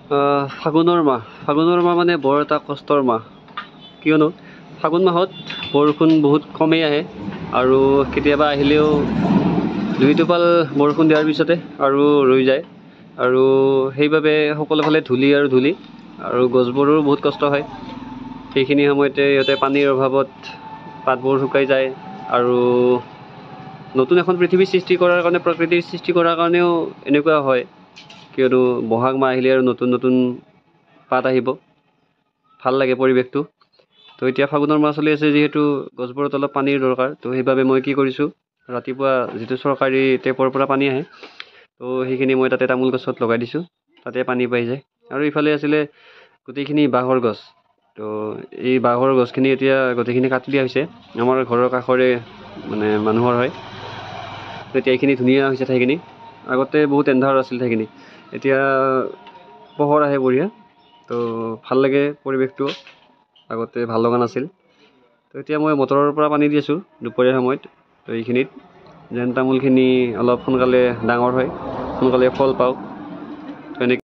ফাগুনৰ মাহ মানে বৰ এটা কষ্টৰ মাহ, কিয়নো ফাগুন মাহত বৰষুণ বহুত কমেই আহে আৰু কেতিয়াবা আহিলেও দুই টোপাল বৰষুণ দিয়াৰ পিছতে আৰু ৰৈ যায় আৰু সেইবাবে সকলোফালে ধূলি আৰু গছবোৰো বহুত কষ্ট হয়। সেইখিনি সময়তে ইহঁতে পানীৰ অভাৱত পাতবোৰ শুকাই যায় আৰু নতুন এখন পৃথিৱী সৃষ্টি কৰাৰ কাৰণে, প্ৰকৃতিৰ সৃষ্টি কৰাৰ কাৰণেও এনেকুৱা হয়, কিয়নো বহাগ মাহ আহিলে আৰু নতুন নতুন পাত আহিব, ভাল লাগে পৰিৱেশটো। তো এতিয়া ফাগুনৰ মাহ চলি আছে যিহেতু গছবোৰত অলপ পানীৰ দৰকাৰ, তো সেইবাবে মই কি কৰিছোঁ, ৰাতিপুৱা যিটো চৰকাৰী টেপৰ পৰা পানী আহে, তো সেইখিনি মই তাতে তামোল গছত লগাই দিছোঁ, তাতে পানী পাই যায়। আৰু ইফালে আছিলে গোটেইখিনি বাঁহৰ গছ, তো এই বাঁহৰ গছখিনি এতিয়া গোটেইখিনি কাটি দিয়া হৈছে, আমাৰ ঘৰৰ কাষৰে মানে মানুহৰ হয়। তো এতিয়া এইখিনি ধুনীয়া হৈছে ঠাইখিনি, আগতে বহুত এন্ধাৰ আছিল ঠাইখিনি, এতিয়া পোহৰ আহে বঢ়িয়া, তো ভাল লাগে পৰিৱেশটো, আগতে ভাল লগা নাছিল। তো এতিয়া মই মটৰৰ পৰা পানী দি আছোঁ দুপৰীয়া সময়ত, তো এইখিনিত যেন তামোলখিনি অলপ সোনকালে ডাঙৰ হয়, সোনকালে ফল পাওঁ, তো এনেকৈ